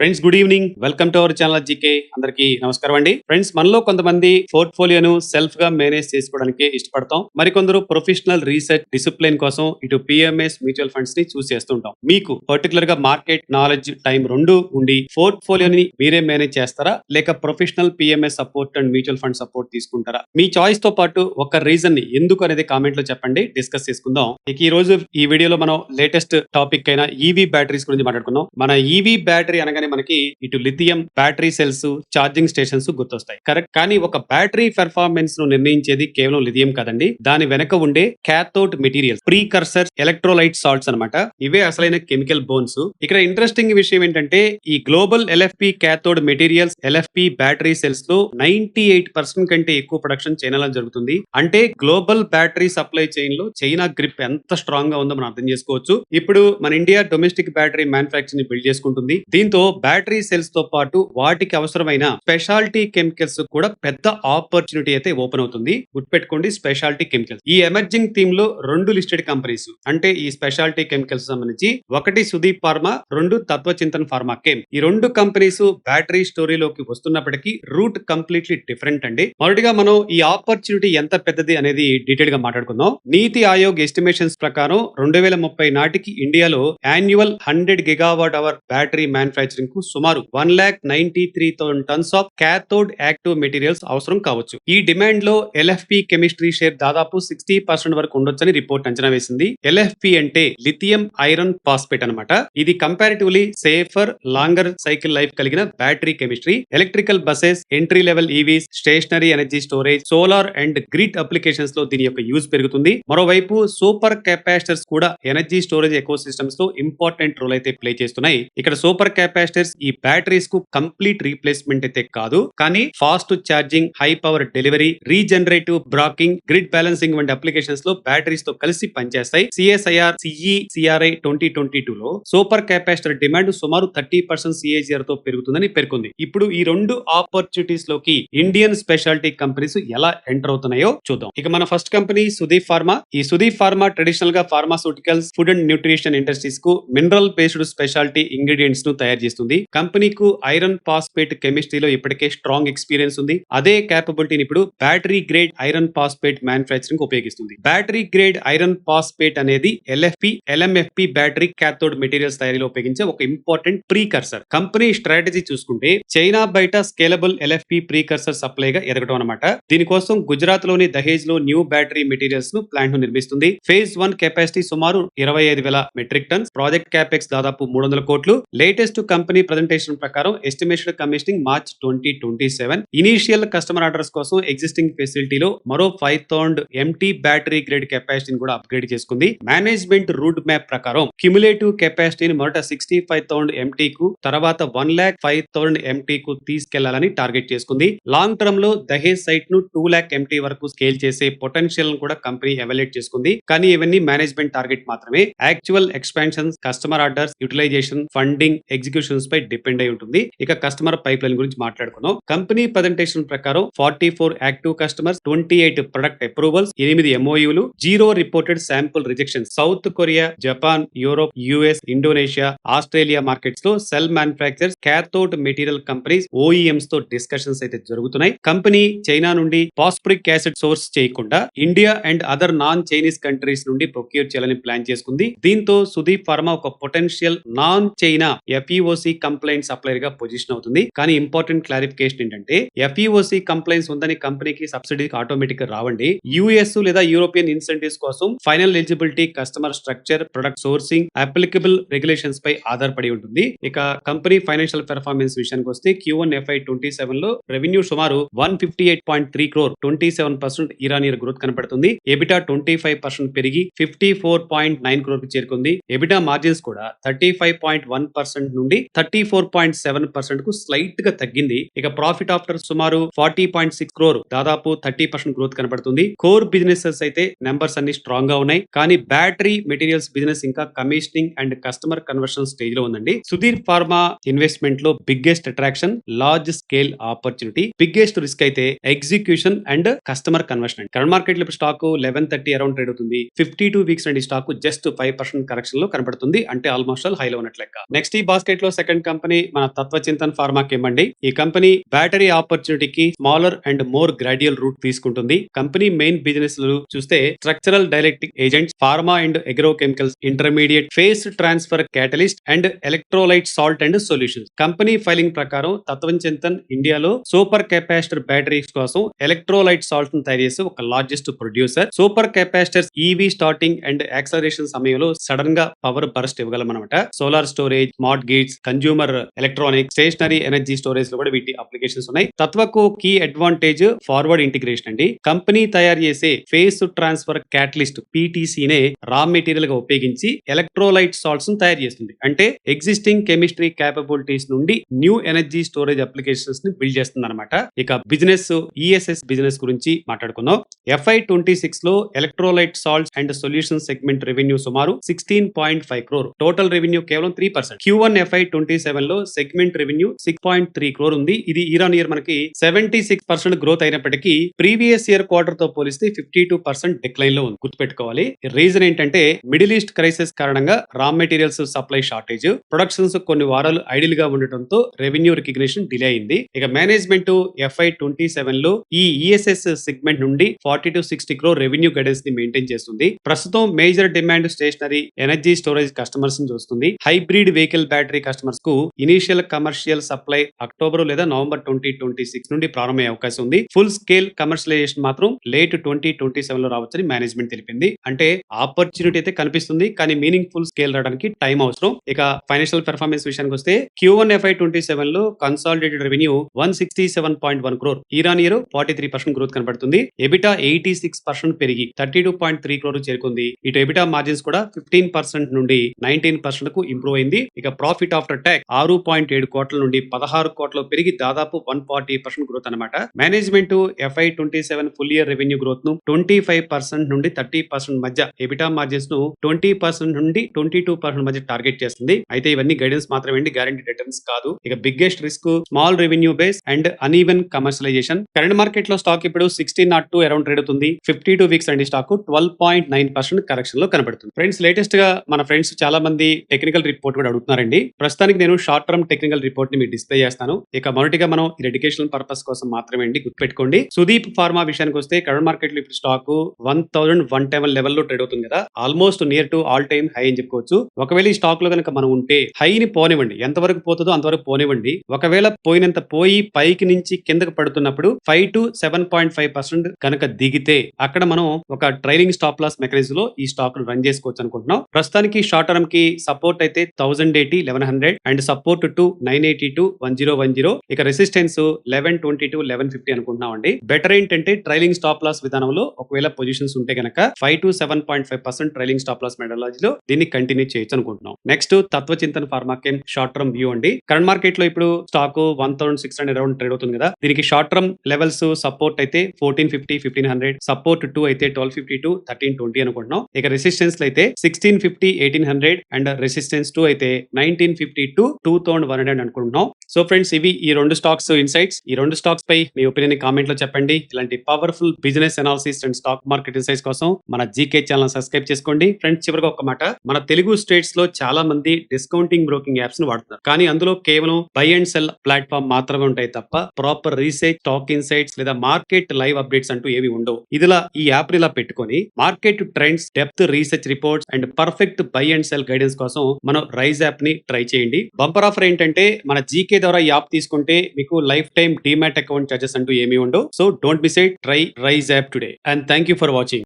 Friends good evening. Welcome to our channel GK. అందరికీ నమస్కారం అండి. ఫ్రెండ్స్, మనలో కొంతమంది పోర్ట్ఫోలియోను సెల్ఫ్ గా మేనేజ్ చేసుకోవడానికి ఇష్టపడతాం. మరికొందరు ప్రొఫెషనల్ రీసెర్చ్ డిసిప్లిన్ కోసం ఇటు పిఎంఎస్ మ్యూచువల్ ఫండ్స్ ని చూస్ చేస్తుంటాం. మీకు పర్టికులర్ గా మార్కెట్ నాలెడ్జ్ టైం రెండు ఉండి పోర్ట్ఫోలియోని మీరే మేనేజ్ చేస్తారా, లేక professional PMS support and mutual fund support తీసుకుంటారా? మీ చాయిస్ తో పాటు ఒక రీజన్ ని ఎందుకు అనేది కామెంట్ లో చెప్పండి, డిస్కస్ చేసుకుందాం. ఇక ఈ రోజు ఈ వీడియోలో మనం లేటెస్ట్ టాపిక్ అయిన ఈవీ బ్యాటరీస్ గురించి మాట్లాడుకుందాం. మన ఈవీ బ్యాటరీ అనగానే మనకి ఇటు lithium battery cells, charging stations గుర్తొస్తాయి. కరెక్ట్. కానీ ఒక బ్యాటరీ పెర్ఫార్మెన్స్ ను నిర్ణయించేది కేవలం లిథియం కాదండి. దాని వెనక ఉండే cathode materials, precursor, electrolyte salts అన్నమాట. ఇవే అసలైన కెమికల్ బోన్స్. ఇక్కడ ఇంట్రెస్టింగ్ విషయం ఏంటంటే ఈ global LFP cathode materials, LFP battery cells లో 98% కంటే ఎక్కువ ప్రొడక్షన్ చైనాలో జరుగుతుంది. అంటే గ్లోబల్ బ్యాటరీ సప్లై చైన్ లో చైనా గ్రిప్ ఎంత స్ట్రాంగ్ గా ఉందో మనం అర్థం చేసుకోవచ్చు. ఇప్పుడు మన ఇండియా డొమెస్టిక్ బ్యాటరీ మ్యానుఫ్యాక్చరింగ్ ని బిల్డ్ చేసుకుంటుంది. దీంతో బ్యాటరీ సెల్స్ తో పాటు వాటికి అవసరమైన స్పెషాలిటీ కెమికల్స్ కూడా పెద్ద ఆపర్చునిటీ అయితే ఓపెన్ అవుతుంది. గుర్తుపెట్టుకోండి, స్పెషాలిటీ కెమికల్స్. ఈ ఎమర్జింగ్ థీమ్ లో 2 లిస్టెడ్ కంపెనీస్ అంటే ఈ స్పెషాలిటీ కెమికల్స్ సంబంధించి ఒకటి Sudeep pharma, 2 Tatva Chintan pharma came. ఈ 2 కంపెనీస్ బ్యాటరీ స్టోరీలోకి వస్తున్నప్పటికీ రూట్ కంప్లీట్లీ డిఫరెంట్ అండి. మొదటిగా మనం ఈ ఆపర్చునిటీ ఎంత పెద్దది అనేది డీటెయిల్ గా మాట్లాడుకుందాం. నీతి ఆయోగ్ ఎస్టిమేషన్స్ ప్రకారం 2030 నాటికి ఇండియాలో annual 100 gigawatt hour battery manufacturing కు సుమారు 1,93,000 tons of cathode active materials అవసరం కావచ్చు. ఈ డిమాండ్ లో ఎల్ఎఫ్పి కెమిస్ట్రీ షేర్ దాదాపు 60% వరకు ఉండొచ్చని రిపోర్ట్ అంచనా వేసింది. ఎల్ఎఫ్పి అంటే లిథియం ఐరన్ ఫాస్ఫేట్ అన్నమాట. ఇది comparatively safer, longer cycle life కలిగిన battery chemistry. Electrical buses, entry level EVs, stationary energy storage, solar and grid applications లో దీని యొక్క యూజ్ పెరుగుతుంది. మరోవైపు సూపర్ కెపాసిటర్స్ కూడా ఎనర్జీ స్టోరేజ్ ఎకో సిస్టమ్స్ లో ఇంపార్టెంట్ రోల్ అయితే ప్లే చేస్తున్నాయి. ఇక్కడ సూపర్ కెపాసిటర్స్ ఈ బ్యాటరీస్ కు కంప్లీట్ రీప్లేస్మెంట్ అయితే కాదు, కానీ fast charging, high power delivery, regenerative braking, grid balancing వంటి అప్లికేషన్స్ లో బ్యాటరీస్ తో కలిసి పనిచేస్తాయి. సిఎస్ఐఆర్ సిఈసిఆర్ఐ 2022 లో సూపర్ కెపాసిటర్ డిమాండ్ సుమారు 30% సిఏజిఆర్ తో పెరుగుతుందని పేర్కొంది. ఇప్పుడు ఈ 2 ఆపర్చునిటీస్ లోకి ఇండియన్ స్పెషాలిటీ కంపెనీస్ ఎలా ఎంటర్ అవుతున్నాయో చూద్దాం. ఇక మన ఫస్ట్ కంపెనీ సుదీప్ ఫార్మా. ఈ సుదీప్ ఫార్మా ట్రెడిషనల్ గా pharmaceuticals, food and nutrition industries కు మినరల్ బేస్డ్ స్పెషాలిటీ ఇంగ్రీడియంట్స్ ను తయారు చేస్తుంది. కంపెనీకు ఐరన్ ఫాస్ఫేట్ కెమిస్ట్రీలో ఇప్పటికే స్ట్రాంగ్ ఎక్స్పీరియన్స్ ఉంది. అదే కేపబిలిటీని ఇప్పుడు battery grade iron phosphate manufacturing ఉపయోగిస్తుంది. బ్యాటరీ గ్రేడ్ ఐరన్ ఫాస్ఫేట్ అనేది ఎల్ఎఫ్పి, ఎల్ఎంఎఫ్పి బ్యాటరీ క్యాథోడ్ మెటీరియల్స్ తయారీలో ఉపయోగించే ఒక ఇంపార్టెంట్ ప్రీకర్సర్. కంపెనీ స్ట్రాటజీ చూసుకుంటే చైనా బయట స్కేలబుల్ ఎల్ఎఫ్పి ప్రీకర్సర్ సప్లైగా ఎదగడం అనమాట. దీనికోసం గుజరాత్ లోని దహేజ్ లో న్యూ బ్యాటరీ మెటీరియల్స్ ను ప్లాంట్ ను నిర్మిస్తుంది. ఫేజ్ 1 కెపాసిటీ సుమారు 25,000 మెట్రిక్ టన్స్. ప్రాజెక్ట్ క్యాపెక్స్ దాదాపు 300 కోట్లు. లేటెస్ట్ కంపెనీ ప్రెజెంటేషన్ ప్రకారం estimated commissioning March 2027. Initial customer orders కోసం ఎగ్జిస్టింగ్ ఫెసిలిటీలో మరో 5,000 ఎంటీ బ్యాటరీ గ్రేడ్ కెపాసిటీని కూడా అప్గ్రేడ్ చేసుకుంది. మేనేజ్మెంట్ రూట్ మ్యాప్ ప్రకారం క్యుములేటివ్ కెపాసిటీని మొదట 65,000 ఎంటీ కు, తర్వాత 1,05,000 ఎంటీ కు తీసుకెళ్లాలని టార్గెట్ చేసుకుంది. లాంగ్ టర్మ్ లో దహేజ్ సైట్ ను 2,00,000 ఎంటీ వరకు స్కేల్ చేసే పొటెన్షియల్ కూడా కంపెనీ ఎవాల్యుయేట్ చేసుకుంది. కానీ ఇవన్నీ మేనేజ్మెంట్ టార్గెట్ మాత్రమే. Actual expansion, customer orders, utilisation, funding, executions పై డిపెండ్ అయి ఉంటుంది. ఇక కస్టమర్ పైప్ లైన్ గురించి మాట్లాడుకుందాం. కంపెనీ ప్రెజెంటేషన్ ప్రకారం 44 యాక్టివ్ కస్టమర్స్, 28 ప్రొడక్ట్ అప్రూవల్స్, 8 ఎంఓయూలు, 0 reported sample rejection. South Korea, Japan, Europe, US, Indonesia, Australia markets లో cell manufacturers, cathode material companies, OEMs తో డిస్కషన్స్ అయితే జరుగుతున్నాయి. కంపెనీ చైనా నుండి ఫాస్ఫరిక్ యాసిడ్ సోర్స్ చేయకుండా India and other non Chinese countries నుండి procure చేయాలని plan చేసుకుంది. దీంతో సుదీప్ ఫార్మా ఒక potential non China FEOC compliant supplier గా పొజిషన్ అవుతుంది. కానీ ఇంపార్టెంట్ క్లారిఫికేషన్ ఏంటంటే ఎఫ్ఈఓసి కంప్లైంట్స్ ఉందని కంపెనీకి సబ్సిడీ ఆటోమేటిక్ గా రావండి. యుఎస్ లేదా యూరోపియన్ ఇన్సెంటివ్స్ కోసం final eligibility, customer structure, product sourcing, applicable regulations పై ఆధారపడి ఉంటుంది. ఇక కంపెనీ ఫైనాన్షియల్ పెర్ఫార్మెన్స్ విషయానికి వస్తే Q1 FY27 లో రెవెన్యూ సుమారు 158.3 crore, 27% ఇయర్ గ్రోత్ కనపడుతుంది. ఎబిటా 25% పెరిగి 54.9 crore కు చేరుకుంది. ఎబిటా మార్జిన్స్ కూడా 35.1% నుండి 34.7% కు స్లైట్ గా తగ్గింది. ఇక ప్రాఫిట్ ఆఫ్టర్ సుమారు 40.6 crore, దాదాపు 30% గ్రోత్ కనబడుతుంది. కోర్ బిజినెసెస్ అయితే నెంబర్స్ అన్ని స్ట్రాంగ్ గా ఉన్నాయి. కానీ బ్యాటరీ మెటీరియల్స్ బిజినెస్ ఇంకా commissioning and customer conversion stage లో ఉందండి. సుదీప్ ఫార్మా ఇన్వెస్ట్మెంట్ లో biggest attraction large scale opportunity, biggest risk అయితే execution and customer conversion. Current market లో స్టాక్ 1130 అరౌండ్ ట్రేడ్ అవుతుంది. 52 వీక్స్ అండి స్టాక్ జస్ట్ 5% కరెక్షన్ లో కనబడుతుంది. అంటే ఆల్మోస్ట్ ఆల్ హైలో ఉన్నట్లెక్క. నెక్స్ట్ ఈ బాస్కెట్ లో సెకండ్ సెకండ్ కంపెనీ మన తత్వచింతన్ ఫార్మా కెమ్ అండి. ఈ కంపెనీ బ్యాటరీ ఆపర్చునిటీకి smaller and more gradual route తీసుకుంటుంది. కంపెనీ మెయిన్ బిజినెస్ చూస్తే structural dielectric agents, pharma and agrochemicals, intermediate phase transfer catalyst and electrolyte salt and solutions. Company filing ప్రకారం తత్వచింతన్ ఇండియాలో super capacitor batteries కోసం electrolyte salt ను తయారు చేసే ఒక largest producer. Super capacitors EV starting and acceleration సమయంలో sudden గా power burst ఇవ్వగలం అనమాట. Solar storage, smart grids, consumer electronic, stationary energy storage లో కూడా వీటి అప్లికేషన్స్ ఉన్నాయి. తత్వకు కీ అడ్వాంటేజ్ ఫార్వర్డ్ ఇంటిగ్రేషన్ అండి. కంపెనీ తయారు చేసే ఫేస్ ట్రాన్స్ఫర్ క్యాటలిస్ట్ పీటీసీ నే రా మెటీరియల్ గా ఉపయోగించి ఎలక్ట్రోలైట్ సాల్ట్స్ ను తయారు చేస్తుంది. అంటే ఎగ్జిస్టింగ్ కెమిస్ట్రీ క్యాపబిలిటీస్ నుండి న్యూ ఎనర్జీ స్టోరేజ్ అప్లికేషన్స్ ని బిల్డ్ చేస్తుంది అనమాట. ఇక బిజినెస్ ఈఎస్ఎస్ బిజినెస్ గురించి మాట్లాడుకుందాం. FY26 లో electrolyte salts and solution segment revenue సుమారు 16.5 crore. టోటల్ రెవెన్యూ కేవలం 3%. Q1 FY27 లో సెగ్మెంట్ రెవెన్యూ 6.3 crore ఉంది. ఇది ఇయర్ ఆన్ ఇయర్ మనకి 76% గ్రోత్ అయినప్పటికీ ప్రీవియస్ ఇయర్ క్వార్టర్ తో పోలిస్తే 52% డిక్లైన్ లో ఉంది. గుర్తుపెట్టుకోవాలి. రీజన్ ఏంటంటే మిడిల్ ఈస్ట్ క్రైసిస్ కారణంగా రా మెటీరియల్స్ సప్లై షార్టేజ్, ప్రొడక్షన్స్ కొన్ని వారాలు ఐడిల్ గా ఉండటంతో రెవెన్యూ రికగ్నిషన్ డిలే అయింది. ఇక మేనేజ్మెంట్ FY27 లో ఈ ఈఎస్ఎస్ సెగ్మెంట్ నుండి 40 to 60 crore రెవెన్యూ గైడెన్స్ ని మెయింటైన్ చేస్తుంది. ప్రస్తుతం major demand stationary energy storage customers ని చూస్తుంది. హైబ్రిడ్ వెహికల్ బ్యాటరీ కస్టమర్స్ కు ఇనిషియల్ కమర్షియల్ సప్లై అక్టోబర్ లేదా నవంబర్ 2026 నుండి ప్రారంభమయ్యే అవకాశం ఉంది. ఫుల్ స్కేల్ కమర్షియలైజేషన్ మాత్రం లేట్ 2027 లో రావచ్చని మేనేజ్మెంట్ తెలిపింది. అంటే ఆపర్చునిటీ అయితే కనిపిస్తుంది, కానీ మీనింగ్ ఫుల్ స్కేల్ రావడానికి టైం అవసరం. ఇక ఫైనాన్షియల్ పెర్ఫార్మెన్స్ విషయానికి వస్తే Q1 FY27 లో consolidated revenue 167.1 crore, year on year 43% growth కనబడుతుంది. ఎబిటా 86% పెరిగి 32.3 crore చేరుకుంది. ఇటు ఎబిటా మార్జిన్స్ కూడా 15% నుండి 19% కు ఇంప్రూవ్ అయింది. ఇక ప్రాఫిట్ ఆఫ్టర్ ట్యాక్స్ 6.7 కోట్ల నుండి 16 కోట్లు పెరిగి దాదాపు 140% గ్రోత్ అనమాట. Management FY27 full year revenue growth ను 25% నుండి 30% మధ్య, ఎబిటా మార్జిన్స్ ను 20% నుండి 22% మధ్య టార్గెట్ చేస్తుంది. అయితే ఇవన్నీ గైడెన్స్ మాత్రమే, గ్యారంటీ రిటర్న్స్ కాదు. ఇక biggest risk small revenue base and uneven commercialisation. Current market లో స్టాక్ ఇప్పుడు 1602 అరౌండ్ ట్రేడ్ అవుతుంది. 52 వీక్స్ అండి స్టాక్ 12.9% కరెక్షన్ లో కనబడుతుంది. ఫ్రెండ్స్, లేటెస్ట్ గా మన ఫ్రెండ్స్ చాలా మంది టెక్నికల్ రిపోర్ట్ కూడా అడుగుతున్నారండి. ప్రస్తుతానికి నేను షార్ట్ టర్మ్ టెక్నికల్ రిపోర్ట్ ని మీకు డిస్ప్లే చేస్తాను. ఇక మొదటిగా మనం ఈ ఎడ్యుకేషనల్ పర్పస్ కోసం మాత్రమే అండి, గుర్తుపెట్టుకోండి. సుదీప్ ఫార్మా విషయానికి వస్తే కరెంట్ మార్కెట్ లో ఇప్పుడు స్టాక్ 1110 లెవెల్ లో ట్రేడ్ అవుతుంది కదా, almost near to all time high అని చెప్పుకోవచ్చు. ఒకవేళ ఈ స్టాక్ లో కనుక మనం ఉంటే హైని పోనివ్వండి, ఎంతవరకు పోతుందో అంతవరకు పోనివ్వండి. ఒకవేళ పోయినంత పోయి పైకి నుంచి కిందకి పడుతున్నప్పుడు 5 to 7.5% కనుక దిగితే అక్కడ మనం ఒక ట్రైలింగ్ స్టాప్ లాస్ మెకానిజం లో ఈ స్టాక్ రన్ చేసుకోవచ్చు అనుకుంటున్నాం. ప్రస్తుతానికి షార్ట్ టర్మ్ కి సపోర్ట్ అయితే 1080 1100 అండ్ సపోర్ట్ టు 982 1010. ఇక రెసిస్టెన్స్ 1120 to 1150 అనుకుంటున్నాం అండి. బెటర్ ఏంటంటే ట్రైలింగ్ స్టాప్ లాస్ విధానంలో ఒకవేళ పొజిషన్స్ ఉంటే కనుక 5 to 7.5% ట్రైలింగ్ స్టాప్ లాస్ మెథడాలజీలో దీన్ని కంటిన్యూ చేయొచ్చు అనుకుంటున్నాం. నెక్స్ట్ తత్వచింతన్ ఫార్మా కెమ్ షార్ట్ టర్మ్ వ్యూ అండి. కరెంట్ మార్కెట్ లో ఇప్పుడు స్టాక్ 1600 అరౌండ్ ట్రేడ్ అవుతుంది కదా, దీనికి షార్ట్ టర్మ్ లెవెల్స్ సపోర్ట్ అయితే 1450 1500, సపోర్ట్ 2 అయితే 1250 to 1320 అనుకుంటున్నాం. ఇక రెసిస్టెన్స్ అయితే 1650 1800 అండ్ రెసిస్టెన్స్ 2 అయితే 1950 to 2100 అనుకుంటున్నాం. సో ఫ్రెండ్స్, ఇవి ఈ రెండు స్టాక్స్ ఇన్సైట్స్. ఈ రెండు స్టాక్స్ పై మీ ఒపీనియన్ కామెంట్ లో చెప్పండి. ఇలాంటి powerful business analysis and stock market insights కోసం మన జీకే ఛానల్ సబ్స్క్రైబ్ చేసుకోండి. ఫ్రెండ్స్, చివరిగా ఒక మాట, మన తెలుగు స్టేట్స్ లో చాలా మంది డిస్కౌంటింగ్ బ్రోకింగ్ యాప్స్ ను వాడుతున్నారు, కానీ అందులో కేవలం బై అండ్ సెల్ ప్లాట్ఫామ్ మాత్రమే ఉంటాయి తప్ప ప్రాపర్ రీసెర్చ్, స్టాక్ ఇన్సైట్స్ లేదా మార్కెట్ లైవ్ అప్డేట్స్ అంటూ ఏవి ఉండవు. ఇదిలా ఈ యాప్ ని ఇలా పెట్టుకొని market trends, depth research reports and perfect buy and sell guidance కోసం మనం రైజ్ యాప్ ని ట్రై చేయండి. బంపర్ ఆఫర్ ఏంటంటే మన జీకే ద్వారా ఈ యాప్ తీసుకుంటే మీకు lifetime demat account charges అంటూ ఏమీ ఉండవు. So don't miss it. Try Rise app today and thank you for watching.